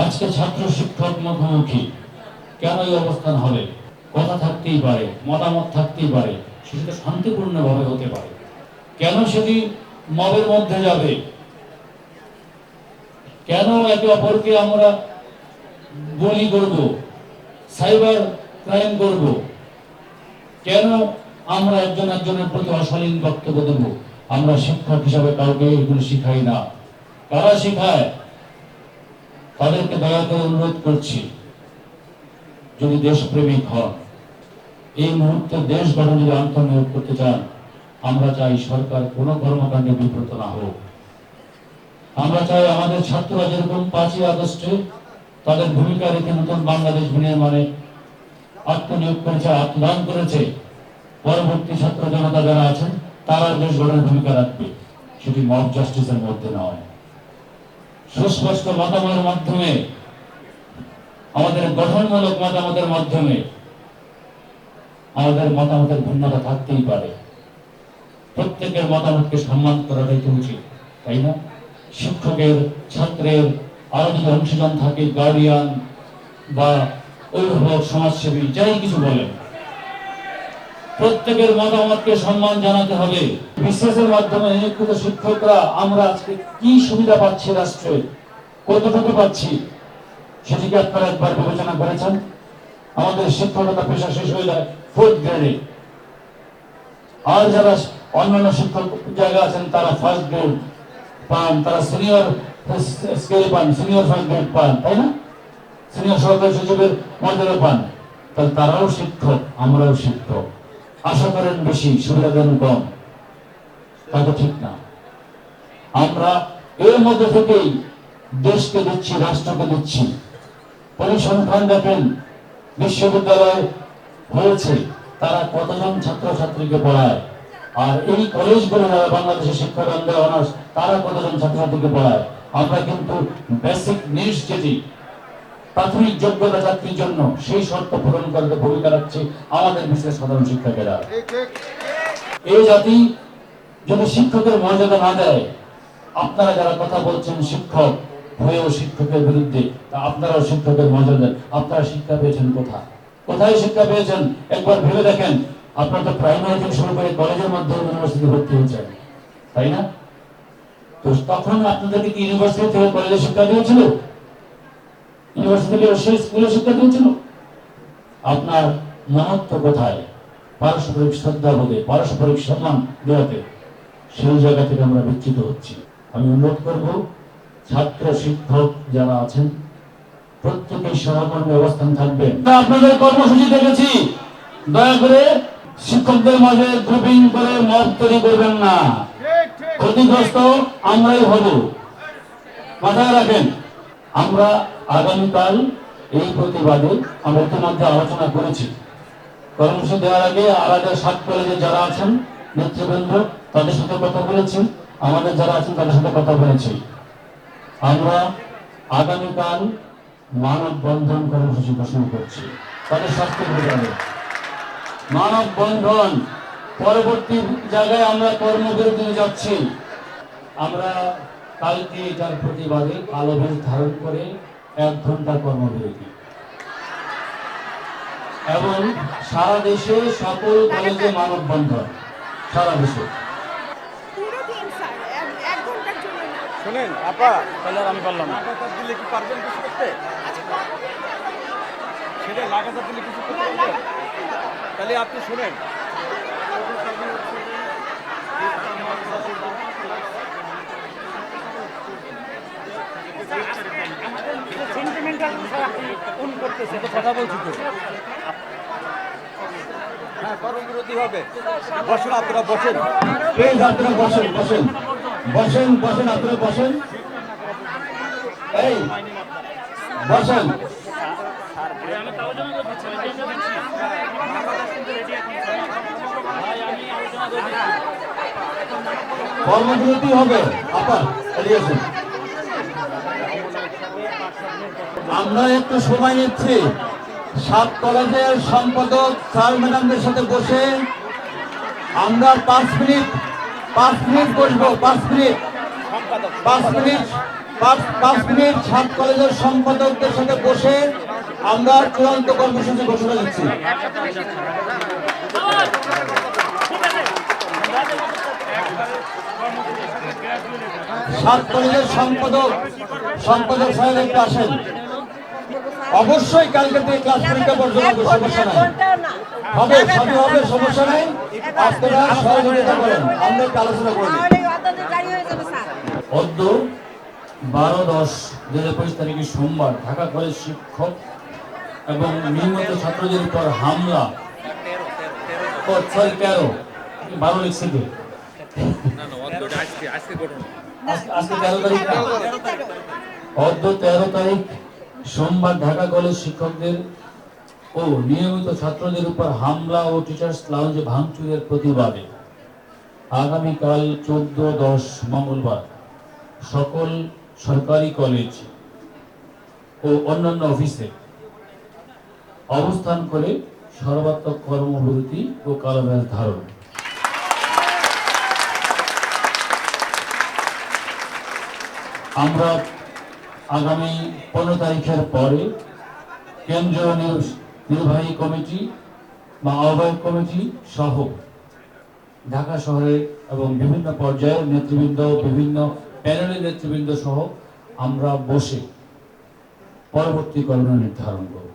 আজকে ছাত্র শিক্ষক মুখোমুখি কেন এই অবস্থান হবে? কথা থাকতেই পারে, মতামত থাকতেই পারে, সেটা শান্তিপূর্ণভাবে হতে পারে। কেন সেটি মবের মধ্যে যাবে? কেন একে অপরকে আমরা গুলি করব, সাইবার ক্রাইম করব? কেন আমরা একজন একজনের প্রতি অশালীন বক্তব্য দেব? আমরা শিক্ষক হিসাবে কাউকে এগুলো শিখাই না। কারা শিখায়? তাদেরকে দয়া করে অনুরোধ করছি, যদি দেশপ্রেমিক হন, এই মুহূর্তে দেশ গঠন যদি আত্মনিয়োগ করতে চান, আমরা চাই সরকার কোনো কর্মকাণ্ডে বিব্রত না হোক। আমরা চাই আমাদের ছাত্ররা যেরকম 5ই আগস্টে তাদের ভূমিকা রেখে নতুন বাংলাদেশ বিনির্মাণে আত্মনিয়োগ করেছে, আত্মদান করেছে, পরবর্তী ছাত্র জনতা যারা আছেন তারা দেশ গঠনের ভূমিকা রাখবে। সেটি মব জাস্টিসের মধ্যে নয়, সুস্পষ্ট মতামতের মাধ্যমে, আমাদের গঠনমূলক মতামতের মাধ্যমে। আমাদের মতামতের ভিন্নতা থাকতেই পারে, প্রত্যেকের মতামতকে সম্মান করাটাই তো উচিত, তাই না? শিক্ষকের, ছাত্রের, আরো যদি অংশীদার থাকে, গার্ডিয়ান বা অভিভাবক, সমাজসেবী, যাই কিছু বলেন, প্রত্যেকের মতামতকে সম্মান জানাতে হবে। বিশেষের মাধ্যমে নিয়োজিত শিক্ষকরা আমরা আজকে কি সুবিধা পাচ্ছি, রাষ্ট্রে কতটুকু পাচ্ছি, সেটিকে আপনারা একবার বিবেচনা করেছেন? আমাদের শিক্ষকতা পেশা শেষ হয়ে যায় 4th গ্রেডে, আর যারা অন্যান্য শিক্ষক জায়গা আছেন তারা 1st গ্রেড পান, তারা সিনিয়র স্কেল পান, সিনিয়র 1st গ্রেড পান, তাই না? সিনিয়র সহকারী সচিবের মর্যাদা পান। তাহলে তারাও শিক্ষক, আমরাও শিক্ষক। আশা করেন বেশি, সুবিধা দেন কম, তা তো ঠিক না। আমরা এর মধ্যে থেকেই দেশকে দিচ্ছি, রাষ্ট্রকে দিচ্ছি। পরিসংখ্যান দেখেন, বিশ্ববিদ্যালয় হয়েছে, তারা কতজন ছাত্রছাত্রীকে পড়ায়, আর এই কলেজগুলো যারা বাংলাদেশের শিক্ষাকেন্দ্রে অনার্স, তারা কতজন ছাত্রছাত্রীকে পড়ায়। আমরা কিন্তু বেসিক নিডস, যেটি প্রাথমিক যোগ্যতা চাকরির জন্য, সেই শর্ত পূরণ করতে ভূমিকা রাখছে আমাদের বিশেষ সাধারণ শিক্ষকেরা। এই জাতি যদি শিক্ষকের মর্যাদা না দেয়, আপনারা যারা কথা বলছেন শিক্ষক হয়েও শিক্ষকের বিরুদ্ধে, আপনারাও শিক্ষকের মর্যাদা দেন। আপনারা শিক্ষা পেয়েছেন কোথায়? কোথায় শিক্ষা পেয়েছেন একবার ভেবে দেখেন। আপনারা তো প্রাইমারি থেকে শুরু করে কলেজের মাধ্যমে ইউনিভার্সিটি ভর্তি হয়েছেন, তাই না? তো তখন আপনাদেরকে কি ইউনিভার্সিটি থেকে কলেজে শিক্ষা দিয়েছিল? ইউনিভার্সিটি থেকে সেই স্কুলে শিক্ষা দিয়েছিল? আপনার মহত্ব কোথায়? পারস্পরিক শ্রদ্ধাবোধে, পারস্পরিক সম্মান দেওয়াতে, সেই জায়গা থেকে আমরা বিচ্যুত হচ্ছি। আমি অনুরোধ করব, ছাত্র শিক্ষক যারা আছেন প্রত্যেকেই সহকর্মী অবস্থান থাকবেন। আপনাদের কর্মসূচি দেখেছি, দয়া করে শিক্ষকদের মাঝে গ্রুপিং করে মত তৈরি করবেন না। ক্ষতিগ্রস্ত আমরাই হব, মাথায় রাখেন। আমরা আগামীকাল এই প্রতিবাদে আমরা ইতিমধ্যে আলোচনা করেছি। কর্মসূচি দেওয়ার আগে আমাদের 7 কলেজে যারা আছেন নেতৃবৃন্দ, তাদের সাথে কথা বলেছি, আমাদের যারা আছেন তাদের সাথে কথা বলেছি। আমরা আগামীকাল মানববন্ধন কর্মসূচি ঘোষণা করছি তাদের স্বাস্থ্য বিভাগে। মানববন্ধন, পরবর্তী জায়গায় আমরা কর্মবিরতিতে যাচ্ছি। আমরা কালকে এটার প্রতিবাদে কালো বেশ ধারণ করে 1 ঘন্টা কর্মবিরতি, এবং সারা দেশে সকল কলেজে মানববন্ধন, সারা দেশে। শুনেন আপা, তাহলে আমি বললাম লাগাতার দিলে কি পারবেন কিছু করতে? সেটা লাগাতার দিলে কিছু করতে পারবেন? তাহলে আপনি শুনেন, কথা বলছি তো। হ্যাঁ, কর্মবিরতি হবে। বসেন আপনারা, বসেন, আপনারা বসেন, বসেন, বসেন, বসেন, আপনারা বসেন, এই বসেন। কর্মবিরতি হবে। আমরা একটু সময় নিচ্ছি। 7 কলেজের সম্পাদক স্যার ম্যাডামদের সাথে বসে আমরা 5 মিনিট বসবো। 5 মিনিট পাঁচ মিনিট সাত কলেজের সম্পাদকদের সাথে বসে আমরা চূড়ান্ত কর্মসূচি ঘোষণা দিচ্ছি। সাত কলেজের সম্পাদক সাহেব একটু আসেন। অবশ্যই কালকে থেকে ক্লাস পরীক্ষা পর্যন্ত সমস্যা নাই, হবে সবই হবে, সমস্যা নাই। আপনারা সহযোগিতা করেন, আমরা একটু আলোচনা করি। অদ্য 12-10-2025 তারিখে সোমবার ঢাকা কলেজ শিক্ষক এবং নিয়মিত ছাত্রদের উপর হামলা, 12 লিখছে তো আজকে 13 তারিখ, অদ্য 13 তারিখ সোমবার ঢাকা কলেজ শিক্ষকদের ও নিয়মিত ছাত্রদের উপর হামলা ও টিচার্স লাউঞ্জে ভাঙচুরের প্রতিবাদে আগামীকাল 14-10 মঙ্গলবার সকল সরকারি কলেজ ও অন্যান্য অফিসে অবস্থান করে সর্বাত্মক কর্মবিরতি ও কালাব্যাস ধারণ। আমরা আগামী 15 তারিখের পরে কেন্দ্রীয় নির্বাহী কমিটি বা আহ্বায়ক কমিটি সহ ঢাকা শহরে এবং বিভিন্ন পর্যায়ের নেতৃবৃন্দ, বিভিন্ন প্যানেলের নেতৃবৃন্দ সহ আমরা বসে পরবর্তী করণীয় নির্ধারণ করব।